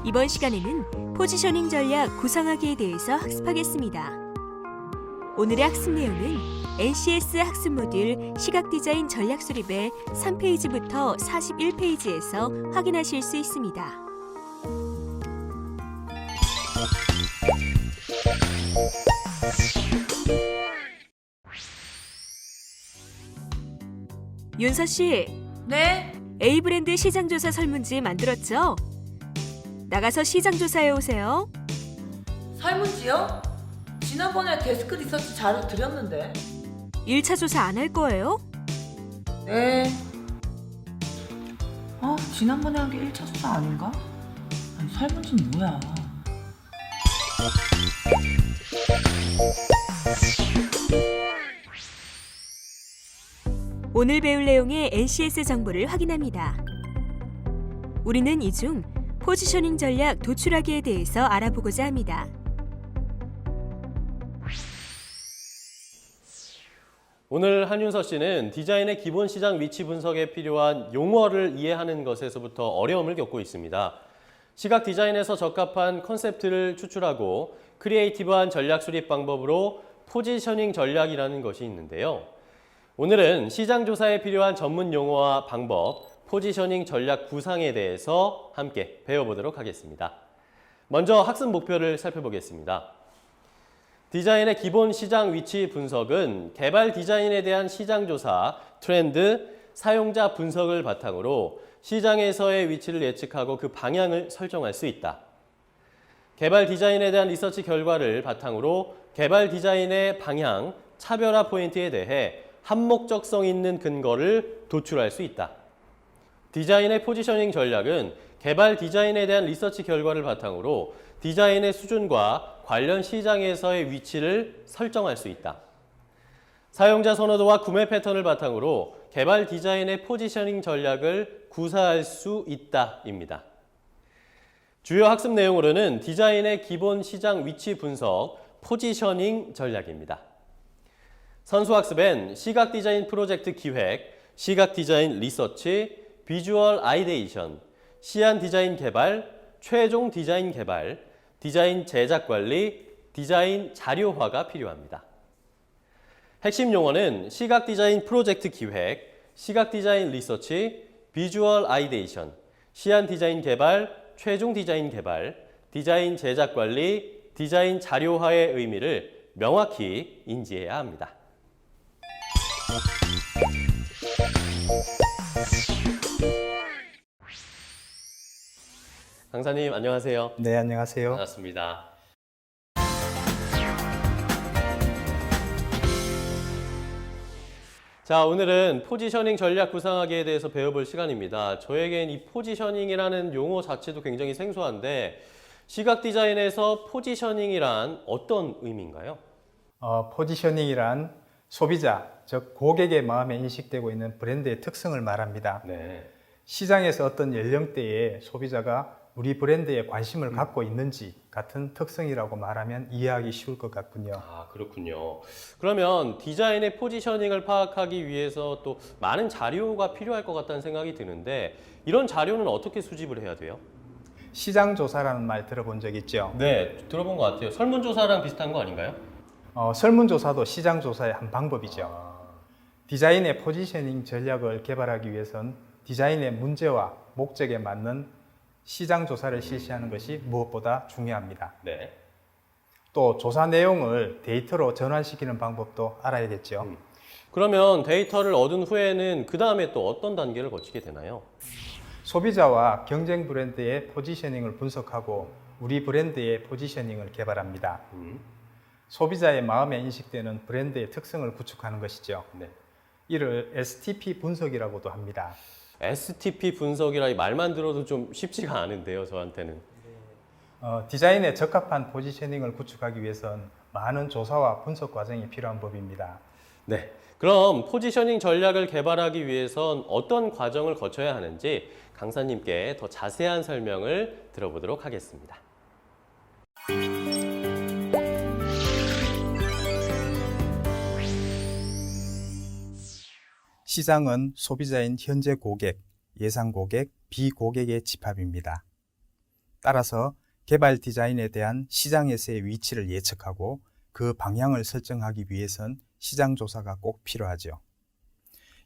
이번 시간에는 포지셔닝 전략 구상하기에 대해서 학습하겠습니다. 오늘의 학습 내용은 NCS 학습 모듈 시각 디자인 전략 수립의 3페이지부터 41페이지에서 확인하실 수 있습니다. 윤서 씨, 네? A브랜드 시장조사 설문지 만들었죠? 나가서 시장조사해 오세요. 설문지요? 지난번에 데스크 리서치 자료 드렸는데. 1차 조사 안 할 거예요? 네. 지난번에 한 게 1차 조사 아닌가? 아니, 설문지는 뭐야? 오늘 배울 내용의 NCS 정보를 확인합니다. 우리는 이 중 포지셔닝 전략 도출하기에 대해서 알아보고자 합니다. 오늘 한윤서 씨는 디자인의 기본 시장 위치 분석에 필요한 용어를 이해하는 것에서부터 어려움을 겪고 있습니다. 시각 디자인에서 적합한 컨셉트를 추출하고 크리에이티브한 전략 수립 방법으로 포지셔닝 전략이라는 것이 있는데요. 오늘은 시장 조사에 필요한 전문 용어와 방법, 포지셔닝 전략 구상에 대해서 함께 배워보도록 하겠습니다. 먼저 학습 목표를 살펴보겠습니다. 디자인의 기본 시장 위치 분석은 개발 디자인에 대한 시장 조사, 트렌드, 사용자 분석을 바탕으로 시장에서의 위치를 예측하고 그 방향을 설정할 수 있다. 개발 디자인에 대한 리서치 결과를 바탕으로 개발 디자인의 방향, 차별화 포인트에 대해 한목적성 있는 근거를 도출할 수 있다. 디자인의 포지셔닝 전략은 개발 디자인에 대한 리서치 결과를 바탕으로 디자인의 수준과 관련 시장에서의 위치를 설정할 수 있다. 사용자 선호도와 구매 패턴을 바탕으로 개발 디자인의 포지셔닝 전략을 구사할 수 있다입니다. 주요 학습 내용으로는 디자인의 기본 시장 위치 분석, 포지셔닝 전략입니다. 선수 학습엔 시각 디자인 프로젝트 기획, 시각 디자인 리서치, 비주얼 아이데이션, 시안 디자인 개발, 최종 디자인 개발, 디자인 제작 관리, 디자인 자료화가 필요합니다. 핵심 용어는 시각 디자인 프로젝트 기획, 시각 디자인 리서치, 비주얼 아이데이션, 시안 디자인 개발, 최종 디자인 개발, 디자인 제작 관리, 디자인 자료화의 의미를 명확히 인지해야 합니다. 강사님 안녕하세요. 네, 안녕하세요. 반갑습니다. 자, 오늘은 포지셔닝 전략 구상하기에 대해서 배워볼 시간입니다. 저에겐 이 포지셔닝이라는 용어 자체도 굉장히 생소한데 시각 디자인에서 포지셔닝이란 어떤 의미인가요? 포지셔닝이란 소비자, 즉 고객의 마음에 인식되고 있는 브랜드의 특성을 말합니다. 네. 시장에서 어떤 연령대의 소비자가 우리 브랜드에 관심을 갖고 있는지 같은 특성이라고 말하면 이해하기 쉬울 것 같군요. 아, 그렇군요. 그러면 디자인의 포지셔닝을 파악하기 위해서 또 많은 자료가 필요할 것 같다는 생각이 드는데 이런 자료는 어떻게 수집을 해야 돼요? 시장조사라는 말 들어본 적 있죠? 네, 들어본 것 같아요. 설문조사랑 비슷한 거 아닌가요? 설문조사도 시장조사의 한 방법이죠. 디자인의 포지셔닝 전략을 개발하기 위해선 디자인의 문제와 목적에 맞는 시장조사를 실시하는 것이 무엇보다 중요합니다. 네. 또 조사 내용을 데이터로 전환시키는 방법도 알아야겠죠. 그러면 데이터를 얻은 후에는 그 다음에 또 어떤 단계를 거치게 되나요? 소비자와 경쟁 브랜드의 포지셔닝을 분석하고 우리 브랜드의 포지셔닝을 개발합니다. 소비자의 마음에 인식되는 브랜드의 특성을 구축하는 것이죠. 네. 이를 STP 분석이라고도 합니다. STP 분석이라 이 말만 들어도 좀 쉽지가 않은데요, 저한테는. 디자인에 적합한 포지셔닝을 구축하기 위해선 많은 조사와 분석 과정이 필요한 법입니다. 네. 그럼 포지셔닝 전략을 개발하기 위해선 어떤 과정을 거쳐야 하는지 강사님께 더 자세한 설명을 들어보도록 하겠습니다. 시장은 소비자인 현재 고객, 예상 고객, 비고객의 집합입니다. 따라서 개발 디자인에 대한 시장에서의 위치를 예측하고 그 방향을 설정하기 위해선 시장 조사가 꼭 필요하죠.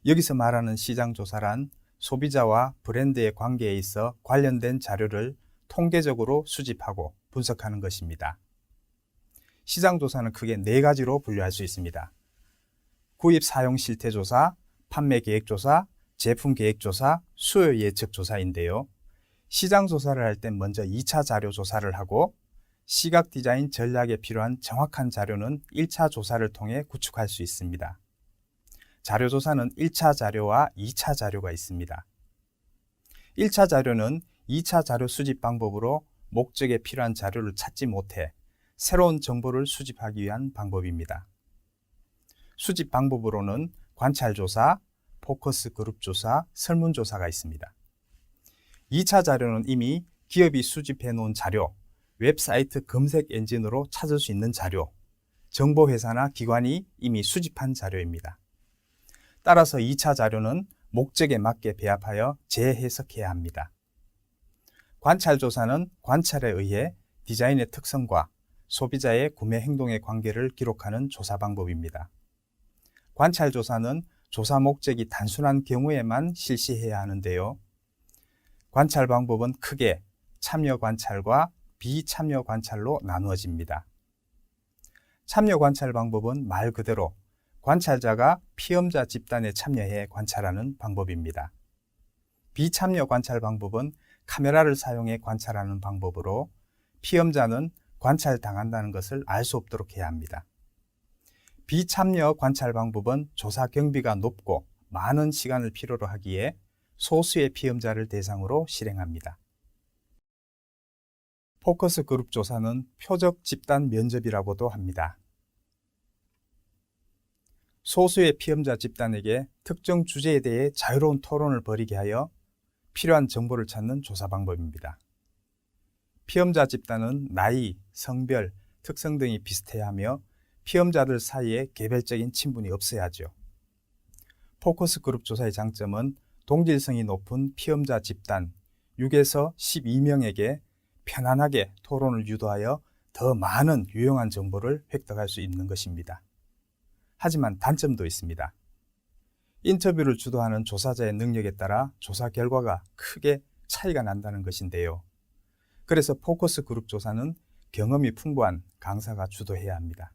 여기서 말하는 시장 조사란 소비자와 브랜드의 관계에 있어 관련된 자료를 통계적으로 수집하고 분석하는 것입니다. 시장 조사는 크게 4가지로 분류할 수 있습니다. 구입 사용 실태 조사, 판매 계획 조사, 제품 계획 조사, 수요 예측 조사인데요. 시장 조사를 할 땐 먼저 2차 자료 조사를 하고 시각 디자인 전략에 필요한 정확한 자료는 1차 조사를 통해 구축할 수 있습니다. 자료 조사는 1차 자료와 2차 자료가 있습니다. 1차 자료는 2차 자료 수집 방법으로 목적에 필요한 자료를 찾지 못해 새로운 정보를 수집하기 위한 방법입니다. 수집 방법으로는 관찰 조사, 포커스 그룹 조사, 설문 조사가 있습니다. 2차 자료는 이미 기업이 수집해 놓은 자료, 웹사이트 검색 엔진으로 찾을 수 있는 자료, 정보회사나 기관이 이미 수집한 자료입니다. 따라서 2차 자료는 목적에 맞게 배합하여 재해석해야 합니다. 관찰 조사는 관찰에 의해 디자인의 특성과 소비자의 구매 행동의 관계를 기록하는 조사 방법입니다. 관찰 조사는 조사 목적이 단순한 경우에만 실시해야 하는데요. 관찰 방법은 크게 참여 관찰과 비참여 관찰로 나누어집니다. 참여 관찰 방법은 말 그대로 관찰자가 피험자 집단에 참여해 관찰하는 방법입니다. 비참여 관찰 방법은 카메라를 사용해 관찰하는 방법으로 피험자는 관찰당한다는 것을 알 수 없도록 해야 합니다. 비참여 관찰 방법은 조사 경비가 높고 많은 시간을 필요로 하기에 소수의 피험자를 대상으로 실행합니다. 포커스 그룹 조사는 표적 집단 면접이라고도 합니다. 소수의 피험자 집단에게 특정 주제에 대해 자유로운 토론을 벌이게 하여 필요한 정보를 찾는 조사 방법입니다. 피험자 집단은 나이, 성별, 특성 등이 비슷해야 하며 피험자들 사이에 개별적인 친분이 없어야 하죠. 포커스 그룹 조사의 장점은 동질성이 높은 피험자 집단 6에서 12명에게 편안하게 토론을 유도하여 더 많은 유용한 정보를 획득할 수 있는 것입니다. 하지만 단점도 있습니다. 인터뷰를 주도하는 조사자의 능력에 따라 조사 결과가 크게 차이가 난다는 것인데요. 그래서 포커스 그룹 조사는 경험이 풍부한 강사가 주도해야 합니다.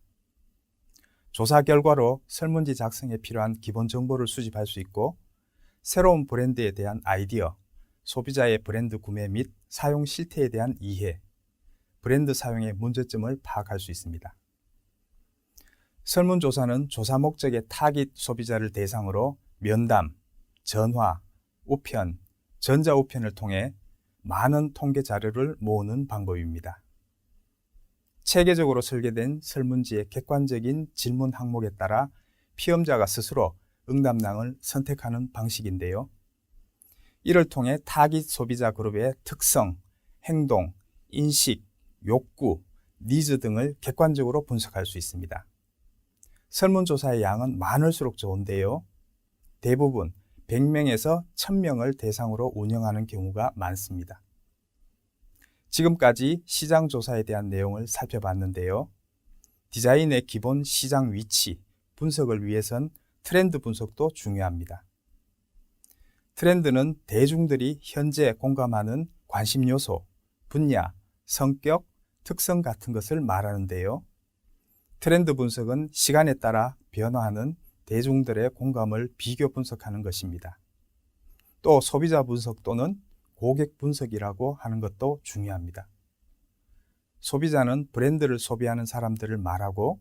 조사 결과로 설문지 작성에 필요한 기본 정보를 수집할 수 있고 새로운 브랜드에 대한 아이디어, 소비자의 브랜드 구매 및 사용 실태에 대한 이해, 브랜드 사용의 문제점을 파악할 수 있습니다. 설문조사는 조사 목적의 타깃 소비자를 대상으로 면담, 전화, 우편, 전자우편을 통해 많은 통계 자료를 모으는 방법입니다. 체계적으로 설계된 설문지의 객관적인 질문 항목에 따라 피험자가 스스로 응답량을 선택하는 방식인데요. 이를 통해 타깃 소비자 그룹의 특성, 행동, 인식, 욕구, 니즈 등을 객관적으로 분석할 수 있습니다. 설문조사의 양은 많을수록 좋은데요. 대부분 100명에서 1000명을 대상으로 운영하는 경우가 많습니다. 지금까지 시장조사에 대한 내용을 살펴봤는데요. 디자인의 기본 시장 위치, 분석을 위해선 트렌드 분석도 중요합니다. 트렌드는 대중들이 현재 공감하는 관심 요소, 분야, 성격, 특성 같은 것을 말하는데요. 트렌드 분석은 시간에 따라 변화하는 대중들의 공감을 비교 분석하는 것입니다. 또 소비자 분석 또는 고객 분석이라고 하는 것도 중요합니다. 소비자는 브랜드를 소비하는 사람들을 말하고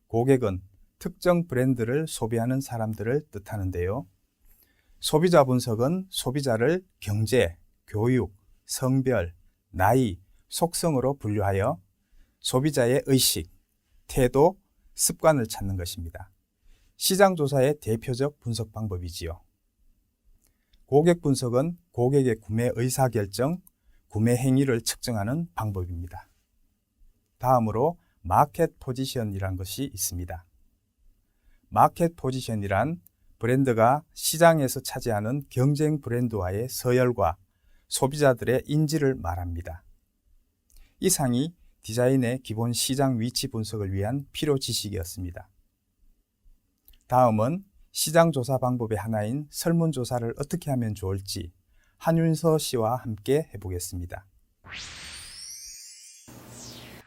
고객은 특정 브랜드를 소비하는 사람들을 뜻하는데요. 소비자 분석은 소비자를 경제, 교육, 성별, 나이, 속성으로 분류하여 소비자의 의식, 태도, 습관을 찾는 것입니다. 시장조사의 대표적 분석 방법이지요. 고객 분석은 고객의 구매 의사결정, 구매 행위를 측정하는 방법입니다. 다음으로 마켓 포지션이란 것이 있습니다. 마켓 포지션이란 브랜드가 시장에서 차지하는 경쟁 브랜드와의 서열과 소비자들의 인지를 말합니다. 이상이 디자인의 기본 시장 위치 분석을 위한 필요 지식이었습니다. 다음은 시장 조사 방법의 하나인 설문조사를 어떻게 하면 좋을지 한윤서 씨와 함께 해보겠습니다.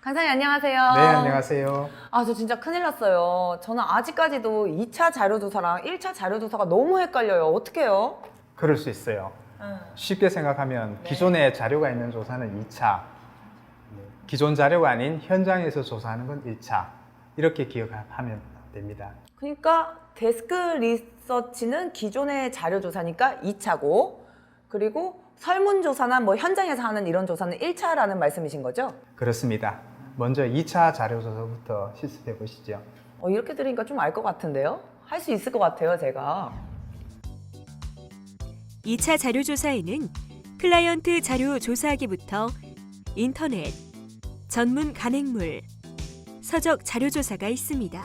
강사님 안녕하세요. 네, 안녕하세요. 저 진짜 큰일 났어요. 저는 아직까지도 2차 자료조사랑 1차 자료조사가 너무 헷갈려요. 어떡해요? 그럴 수 있어요. 쉽게 생각하면 기존에 자료가 있는 조사는 2차, 기존 자료가 아닌 현장에서 조사하는 건 1차, 이렇게 기억하면 됩니다. 그러니까 데스크 리서치는 기존의 자료조사니까 2차고, 그리고 설문조사나 뭐 현장에서 하는 이런 조사는 1차라는 말씀이신 거죠? 그렇습니다. 먼저 2차 자료조사부터 실습해 보시죠. 이렇게 들으니까 좀 알 것 같은데요? 할 수 있을 것 같아요, 제가. 2차 자료 조사에는 클라이언트 자료 조사하기부터 인터넷, 전문 간행물, 서적 자료 조사가 있습니다.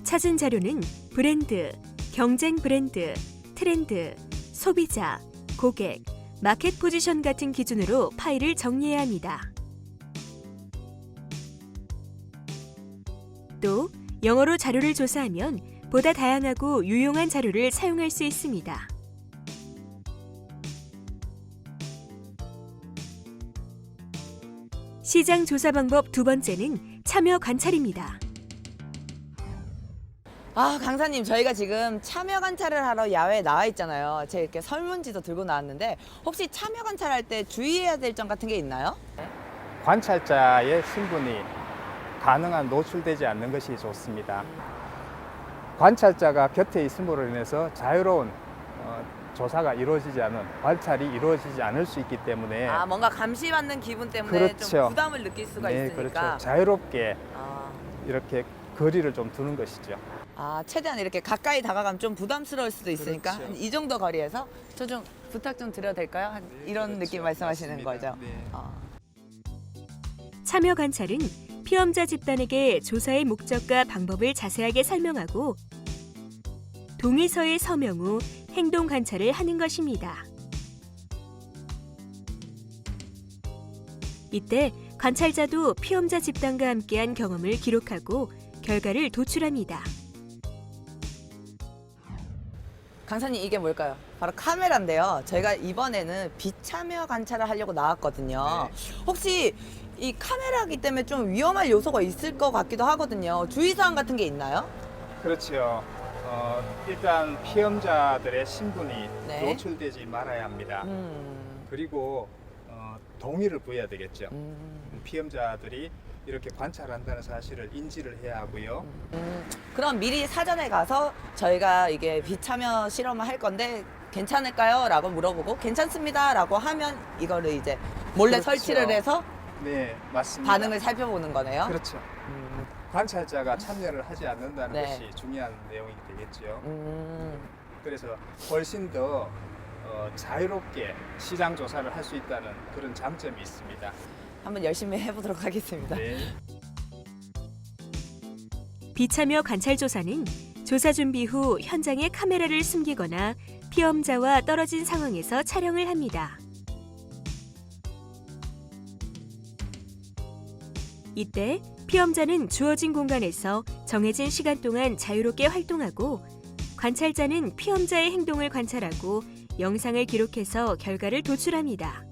찾은 자료는 브랜드, 경쟁 브랜드, 트렌드, 소비자, 고객, 마켓 포지션 같은 기준으로 파일을 정리해야 합니다. 또 영어로 자료를 조사하면 보다 다양하고 유용한 자료를 사용할 수 있습니다. 시장 조사 방법 두 번째는 참여 관찰입니다. 강사님, 저희가 지금 참여 관찰을 하러 야외에 나와 있잖아요. 제가 이렇게 설문지도 들고 나왔는데 혹시 참여 관찰할 때 주의해야 될 점 같은 게 있나요? 관찰자의 신분이 가능한 노출되지 않는 것이 좋습니다. 관찰자가 곁에 있음으로 인해서 자유로운 조사가 이루어지지 않은, 관찰이 이루어지지 않을 수 있기 때문에 뭔가 감시받는 기분 때문에 그렇죠. 좀 부담을 느낄 수가 네, 있으니까. 그렇죠. 자유롭게 아, 이렇게 거리를 좀 두는 것이죠. 최대한 이렇게 가까이 다가가면 좀 부담스러울 수도 있으니까 그렇죠. 이 정도 거리에서 저 좀 부탁 좀 드려도 될까요? 이런 그렇죠. 느낌 말씀하시는 맞습니다. 거죠? 네. 참여 관찰은 피험자 집단에게 조사의 목적과 방법을 자세하게 설명하고 동의서에 서명 후 행동 관찰을 하는 것입니다. 이때 관찰자도 피험자 집단과 함께한 경험을 기록하고 결과를 도출합니다. 강사님, 이게 뭘까요? 바로 카메라인데요. 저희가 이번에는 비참여 관찰을 하려고 나왔거든요. 혹시 이 카메라기 때문에 좀 위험할 요소가 있을 것 같기도 하거든요. 주의사항 같은 게 있나요? 그렇죠. 일단 피험자들의 신분이 네. 노출되지 말아야 합니다. 그리고 동의를 구해야 되겠죠. 피험자들이 이렇게 관찰한다는 사실을 인지를 해야 하고요. 그럼 미리 사전에 가서 저희가 이게 비참여 실험을 할 건데 괜찮을까요? 라고 물어보고 괜찮습니다 라고 하면 이거를 이제 몰래 그렇죠. 설치를 해서 네, 맞습니다. 반응을 살펴보는 거네요. 그렇죠. 관찰자가 참여를 하지 않는다는 네. 것이 중요한 내용이 되겠죠. 그래서 훨씬 더 자유롭게 시장 조사를 할 수 있다는 그런 장점이 있습니다. 한번 열심히 해보도록 하겠습니다. 네. 비참여 관찰 조사는 조사 준비 후 현장에 카메라를 숨기거나 피험자와 떨어진 상황에서 촬영을 합니다. 이때 피험자는 주어진 공간에서 정해진 시간 동안 자유롭게 활동하고 관찰자는 피험자의 행동을 관찰하고 영상을 기록해서 결과를 도출합니다.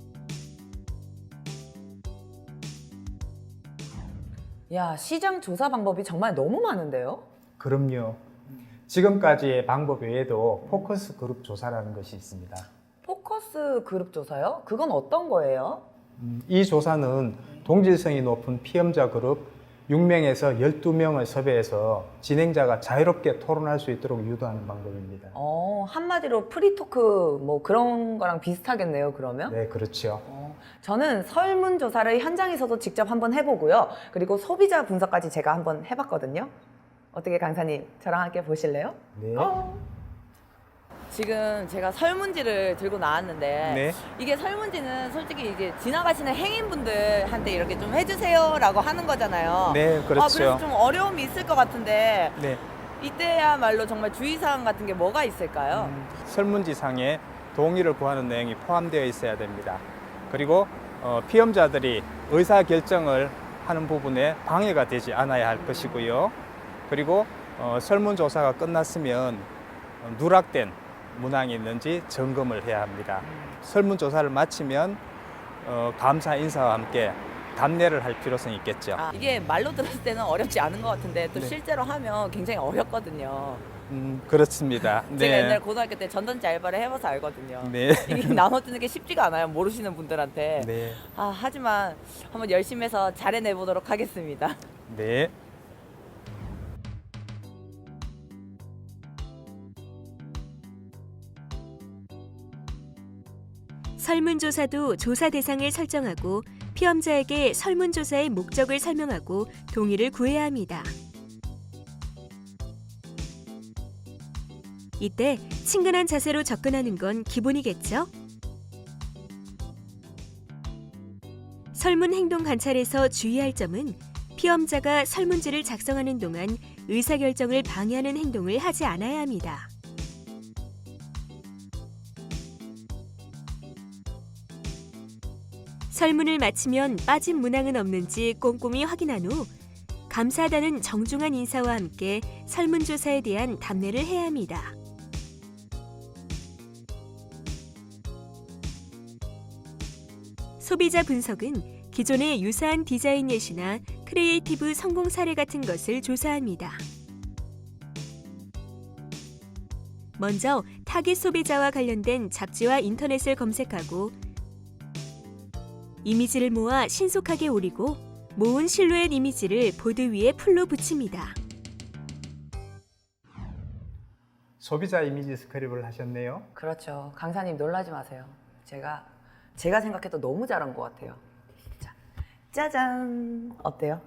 야, 시장 조사 방법이 정말 너무 많은데요? 그럼요. 지금까지의 방법 외에도 포커스 그룹 조사라는 것이 있습니다. 포커스 그룹 조사요? 그건 어떤 거예요? 이 조사는 동질성이 높은 피험자 그룹 6명에서 12명을 섭외해서 진행자가 자유롭게 토론할 수 있도록 유도하는 방법입니다. 한마디로 프리토크 뭐 그런 거랑 비슷하겠네요, 그러면? 네, 그렇죠. 저는 설문조사를 현장에서도 직접 한번 해보고요. 그리고 소비자 분석까지 제가 한번 해봤거든요. 어떻게 강사님, 저랑 함께 보실래요? 네. 지금 제가 설문지를 들고 나왔는데 네. 이게 설문지는 솔직히 이제 지나가시는 행인분들한테 이렇게 좀 해주세요라고 하는 거잖아요. 네, 그렇죠. 그래서 좀 어려움이 있을 것 같은데 네. 이때야말로 정말 주의사항 같은 게 뭐가 있을까요? 설문지상에 동의를 구하는 내용이 포함되어 있어야 됩니다. 그리고 피험자들이 의사결정을 하는 부분에 방해가 되지 않아야 할 것이고요. 그리고 설문조사가 끝났으면 누락된 문항이 있는지 점검을 해야 합니다. 설문조사를 마치면 감사 인사와 함께 답례를 할 필요성이 있겠죠. 이게 말로 들었을 때는 어렵지 않은 것 같은데 또 네. 실제로 하면 굉장히 어렵거든요. 그렇습니다. 제가 옛날 고등학교 때 전단지 알바를 해봐서 알거든요. 네. 이게 나눠주는 게 쉽지가 않아요. 모르시는 분들한테. 네. 하지만 한번 열심히 해서 잘해내보도록 하겠습니다. 네. 설문조사도 조사 대상을 설정하고 피험자에게 설문조사의 목적을 설명하고 동의를 구해야 합니다. 이때 친근한 자세로 접근하는 건 기본이겠죠? 설문 행동 관찰에서 주의할 점은 피험자가 설문지를 작성하는 동안 의사결정을 방해하는 행동을 하지 않아야 합니다. 설문을 마치면 빠진 문항은 없는지 꼼꼼히 확인한 후 감사하다는 정중한 인사와 함께 설문조사에 대한 답례를 해야 합니다. 소비자 분석은 기존의 유사한 디자인 예시나 크리에이티브 성공 사례 같은 것을 조사합니다. 먼저 타깃 소비자와 관련된 잡지와 인터넷을 검색하고 이미지를 모아 신속하게 오리고 모은 실루엣 이미지를 보드 위에 풀로 붙입니다. 소비자 이미지 스크립을 하셨네요. 그렇죠. 강사님 놀라지 마세요. 제가 생각해도 너무 잘한 것 같아요. 자, 짜잔! 어때요?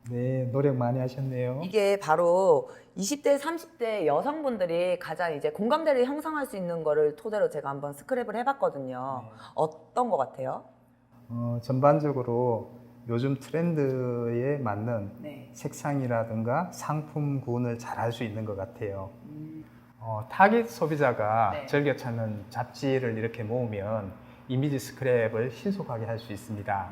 네, 노력 많이 하셨네요. 이게 바로 20대, 30대 여성분들이 가장 이제 공감대를 형성할 수 있는 거를 토대로 제가 한번 스크랩을 해봤거든요. 네. 어떤 것 같아요? 전반적으로 요즘 트렌드에 맞는 네. 색상이라든가 상품 구분을 잘 할 수 있는 것 같아요. 타깃 소비자가 네. 즐겨 찾는 잡지를 이렇게 모으면 이미지 스크랩을 신속하게 할 수 있습니다.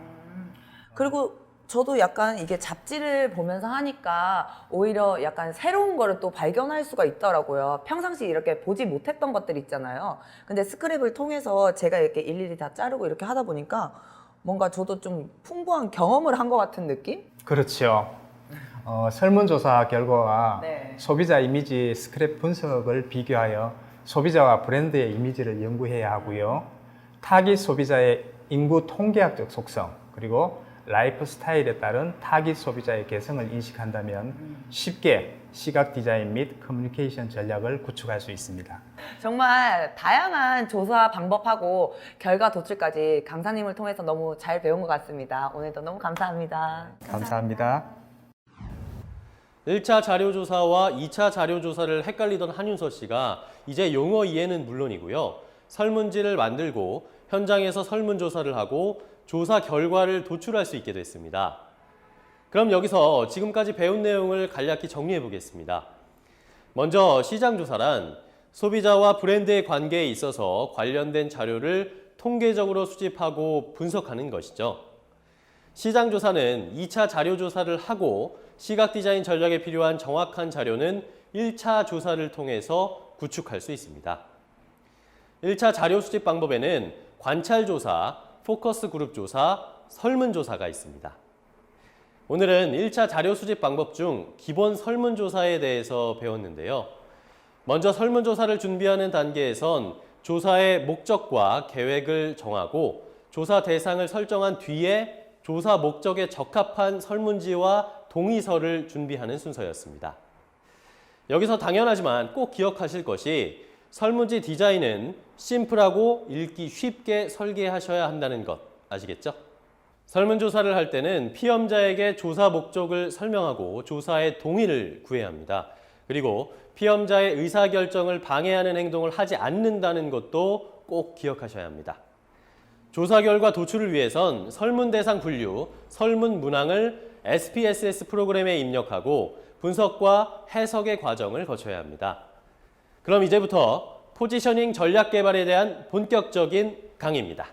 그리고 저도 약간 이게 잡지를 보면서 하니까 오히려 약간 새로운 거를 또 발견할 수가 있더라고요. 평상시 이렇게 보지 못했던 것들 있잖아요. 근데 스크랩을 통해서 제가 이렇게 일일이 다 자르고 이렇게 하다 보니까 뭔가 저도 좀 풍부한 경험을 한 것 같은 느낌? 그렇죠. 설문조사 결과와 네. 소비자 이미지 스크랩 분석을 비교하여 소비자와 브랜드의 이미지를 연구해야 하고요. 타깃 소비자의 인구 통계학적 속성 그리고 라이프 스타일에 따른 타깃 소비자의 개성을 인식한다면 쉽게 시각 디자인 및 커뮤니케이션 전략을 구축할 수 있습니다. 정말 다양한 조사 방법하고 결과 도출까지 강사님을 통해서 너무 잘 배운 것 같습니다. 오늘도 너무 감사합니다. 감사합니다. 1차 자료조사와 2차 자료조사를 헷갈리던 한윤서 씨가 이제 용어 이해는 물론이고요. 설문지를 만들고 현장에서 설문조사를 하고 조사 결과를 도출할 수 있게 됐습니다. 그럼 여기서 지금까지 배운 내용을 간략히 정리해 보겠습니다. 먼저 시장조사란 소비자와 브랜드의 관계에 있어서 관련된 자료를 통계적으로 수집하고 분석하는 것이죠. 시장조사는 2차 자료조사를 하고 시각 디자인 전략에 필요한 정확한 자료는 1차 조사를 통해서 구축할 수 있습니다. 1차 자료 수집 방법에는 관찰조사, 포커스 그룹 조사, 설문조사가 있습니다. 오늘은 1차 자료 수집 방법 중 기본 설문조사에 대해서 배웠는데요. 먼저 설문조사를 준비하는 단계에선 조사의 목적과 계획을 정하고 조사 대상을 설정한 뒤에 조사 목적에 적합한 설문지와 동의서를 준비하는 순서였습니다. 여기서 당연하지만 꼭 기억하실 것이 설문지 디자인은 심플하고 읽기 쉽게 설계하셔야 한다는 것 아시겠죠? 설문조사를 할 때는 피험자에게 조사 목적을 설명하고 조사의 동의를 구해야 합니다. 그리고 피험자의 의사결정을 방해하는 행동을 하지 않는다는 것도 꼭 기억하셔야 합니다. 조사 결과 도출을 위해선 설문 대상 분류, 설문 문항을 SPSS 프로그램에 입력하고 분석과 해석의 과정을 거쳐야 합니다. 그럼 이제부터 포지셔닝 전략 개발에 대한 본격적인 강의입니다.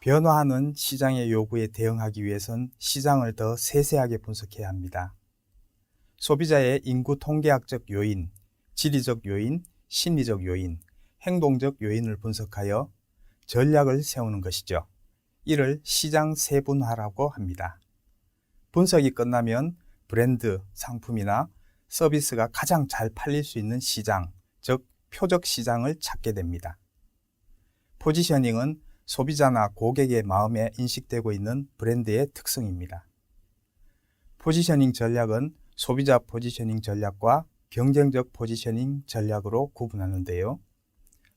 변화하는 시장의 요구에 대응하기 위해선 시장을 더 세세하게 분석해야 합니다. 소비자의 인구 통계학적 요인, 지리적 요인, 심리적 요인, 행동적 요인을 분석하여 전략을 세우는 것이죠. 이를 시장 세분화라고 합니다. 분석이 끝나면 브랜드, 상품이나 서비스가 가장 잘 팔릴 수 있는 시장, 즉 표적 시장을 찾게 됩니다. 포지셔닝은 소비자나 고객의 마음에 인식되고 있는 브랜드의 특성입니다. 포지셔닝 전략은 소비자 포지셔닝 전략과 경쟁적 포지셔닝 전략으로 구분하는데요.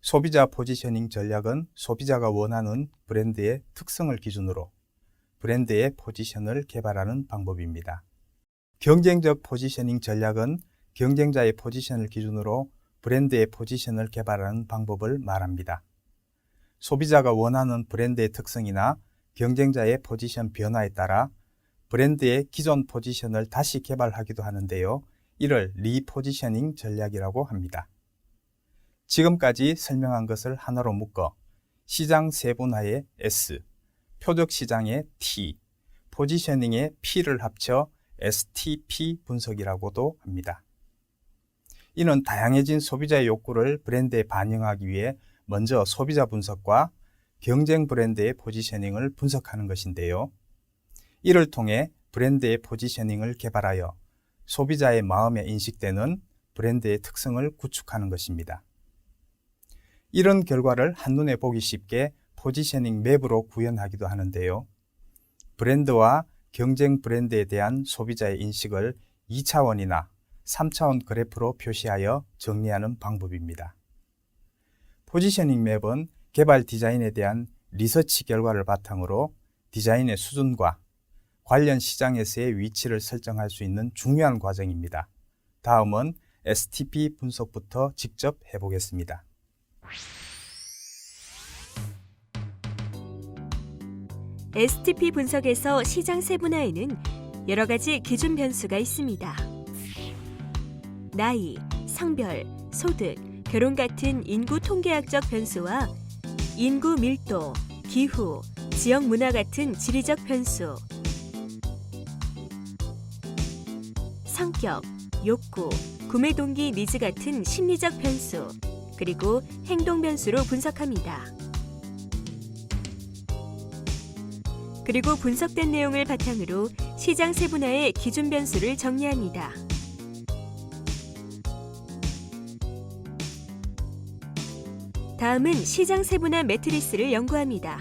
소비자 포지셔닝 전략은 소비자가 원하는 브랜드의 특성을 기준으로 브랜드의 포지션을 개발하는 방법입니다. 경쟁적 포지셔닝 전략은 경쟁자의 포지션을 기준으로 브랜드의 포지션을 개발하는 방법을 말합니다. 소비자가 원하는 브랜드의 특성이나 경쟁자의 포지션 변화에 따라 브랜드의 기존 포지션을 다시 개발하기도 하는데요. 이를 리포지셔닝 전략이라고 합니다. 지금까지 설명한 것을 하나로 묶어 시장 세분화의 S, 표적 시장의 T, 포지셔닝의 P를 합쳐 STP 분석이라고도 합니다. 이는 다양해진 소비자의 욕구를 브랜드에 반영하기 위해 먼저 소비자 분석과 경쟁 브랜드의 포지셔닝을 분석하는 것인데요. 이를 통해 브랜드의 포지셔닝을 개발하여 소비자의 마음에 인식되는 브랜드의 특성을 구축하는 것입니다. 이런 결과를 한눈에 보기 쉽게 포지셔닝 맵으로 구현하기도 하는데요. 브랜드와 경쟁 브랜드에 대한 소비자의 인식을 2차원이나 3차원 그래프로 표시하여 정리하는 방법입니다. 포지셔닝 맵은 개발 디자인에 대한 리서치 결과를 바탕으로 디자인의 수준과 관련 시장에서의 위치를 설정할 수 있는 중요한 과정입니다. 다음은 STP 분석부터 직접 해보겠습니다. STP 분석에서 시장 세분화에는 여러 가지 기준 변수가 있습니다. 나이, 성별, 소득, 결혼 같은 인구 통계학적 변수와 인구 밀도, 기후, 지역 문화 같은 지리적 변수, 성격, 욕구, 구매 동기 니즈 같은 심리적 변수, 그리고 행동 변수로 분석합니다. 그리고 분석된 내용을 바탕으로 시장 세분화의 기준 변수를 정리합니다. 다음은 시장 세분화 매트릭스를 연구합니다.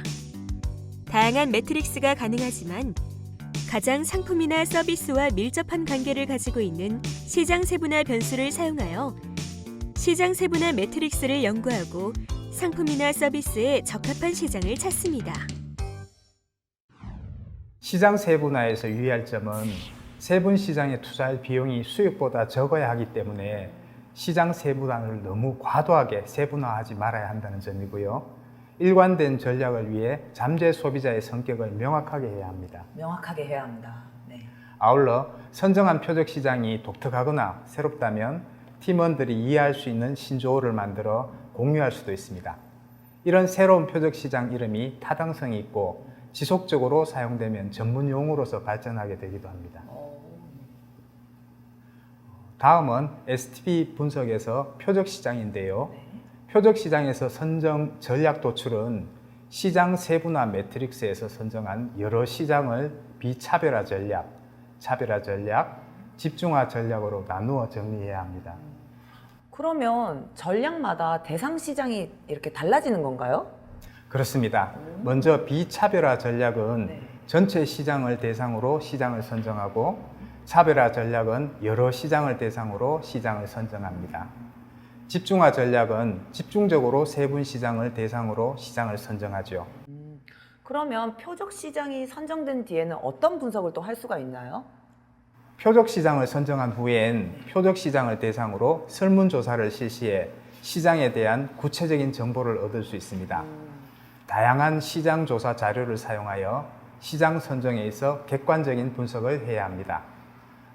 다양한 매트릭스가 가능하지만 가장 상품이나 서비스와 밀접한 관계를 가지고 있는 시장 세분화 변수를 사용하여 시장 세분화 매트릭스를 연구하고 상품이나 서비스에 적합한 시장을 찾습니다. 시장 세분화에서 유의할 점은 세분 시장에 투자할 비용이 수익보다 적어야 하기 때문에 시장 세분화를 너무 과도하게 세분화하지 말아야 한다는 점이고요. 일관된 전략을 위해 잠재 소비자의 성격을 명확하게 해야 합니다. 명확하게 해야 합니다. 네. 아울러 선정한 표적 시장이 독특하거나 새롭다면 팀원들이 이해할 수 있는 신조어를 만들어 공유할 수도 있습니다. 이런 새로운 표적 시장 이름이 타당성이 있고 지속적으로 사용되면 전문 용어로서 발전하게 되기도 합니다. 다음은 STP 분석에서 표적 시장인데요. 표적 시장에서 선정 전략 도출은 시장 세분화 매트릭스에서 선정한 여러 시장을 비차별화 전략, 차별화 전략, 집중화 전략으로 나누어 정리해야 합니다. 그러면 전략마다 대상 시장이 이렇게 달라지는 건가요? 그렇습니다. 먼저 비차별화 전략은 전체 시장을 대상으로 시장을 선정하고 차별화 전략은 여러 시장을 대상으로 시장을 선정합니다. 집중화 전략은 집중적으로 세분 시장을 대상으로 시장을 선정하죠. 그러면 표적 시장이 선정된 뒤에는 어떤 분석을 또 할 수가 있나요? 표적 시장을 선정한 후엔 표적 시장을 대상으로 설문조사를 실시해 시장에 대한 구체적인 정보를 얻을 수 있습니다. 다양한 시장 조사 자료를 사용하여 시장 선정에 있어 객관적인 분석을 해야 합니다.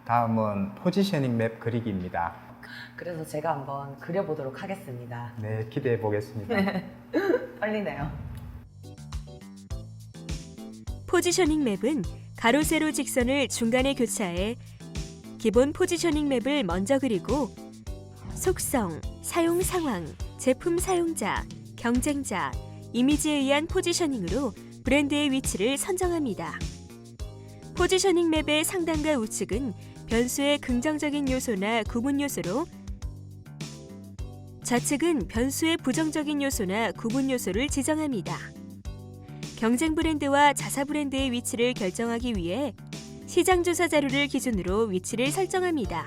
다음은 포지셔닝 맵 그리기입니다. 그래서 제가 한번 그려보도록 하겠습니다. 네, 기대해 보겠습니다. 떨리네요. 포지셔닝 맵은 가로 세로 직선을 중간에 교차해 기본 포지셔닝 맵을 먼저 그리고 속성, 사용 상황, 제품 사용자, 경쟁자, 이미지에 의한 포지셔닝으로 브랜드의 위치를 선정합니다. 포지셔닝 맵의 상단과 우측은 변수의 긍정적인 요소나 구분 요소로, 좌측은 변수의 부정적인 요소나 구분 요소를 지정합니다. 경쟁 브랜드와 자사 브랜드의 위치를 결정하기 위해 시장 조사 자료를 기준으로 위치를 설정합니다.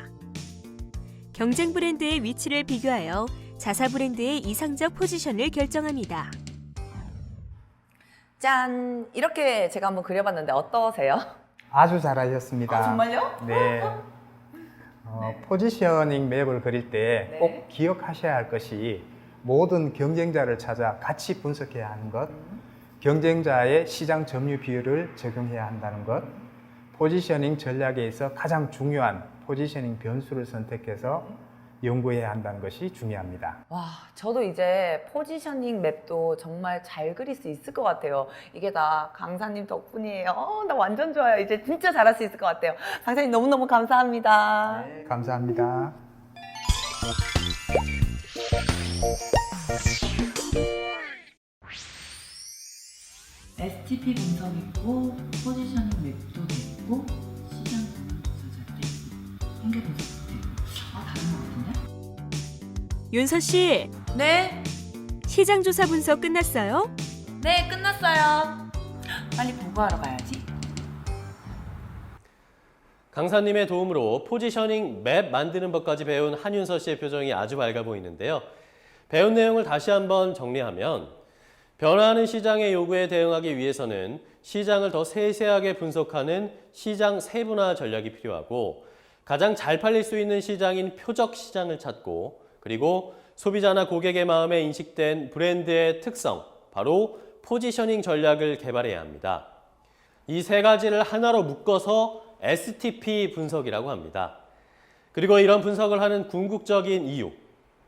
경쟁 브랜드의 위치를 비교하여 자사 브랜드의 이상적 포지션을 결정합니다. 짠! 이렇게 제가 한번 그려봤는데 어떠세요? 아주 잘하셨습니다. 정말요? 네. 포지셔닝 맵을 그릴 때 꼭 네. 기억하셔야 할 것이 모든 경쟁자를 찾아 같이 분석해야 하는 것, 경쟁자의 시장 점유 비율을 적용해야 한다는 것, 포지셔닝 전략에 있어 가장 중요한 포지셔닝 변수를 선택해서 연구해야 한다는 것이 중요합니다. 와, 저도 이제 포지셔닝 맵도 정말 잘 그릴 수 있을 것 같아요. 이게 다 강사님 덕분이에요. 나 완전 좋아요. 이제 진짜 잘할 수 있을 것 같아요. 강사님 너무너무 감사합니다. 감사합니다. STP 분석 있고, 포지셔닝 맵도 됐고, 시장 분석 조사도 됐고, 통계 분석도 됐고. 다른 것 같은데? 윤서 씨, 네, 시장 조사 분석 끝났어요? 네, 끝났어요. 빨리 보고하러 가야지. 강사님의 도움으로 포지셔닝 맵 만드는 법까지 배운 한윤서 씨의 표정이 아주 밝아 보이는데요. 배운 내용을 다시 한번 정리하면 변화하는 시장의 요구에 대응하기 위해서는 시장을 더 세세하게 분석하는 시장 세분화 전략이 필요하고, 가장 잘 팔릴 수 있는 시장인 표적 시장을 찾고, 그리고 소비자나 고객의 마음에 인식된 브랜드의 특성, 바로 포지셔닝 전략을 개발해야 합니다. 이 세 가지를 하나로 묶어서 STP 분석이라고 합니다. 그리고 이런 분석을 하는 궁극적인 이유,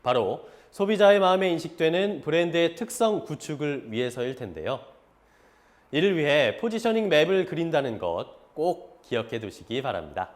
바로 소비자의 마음에 인식되는 브랜드의 특성 구축을 위해서일 텐데요. 이를 위해 포지셔닝 맵을 그린다는 것 꼭 기억해 두시기 바랍니다.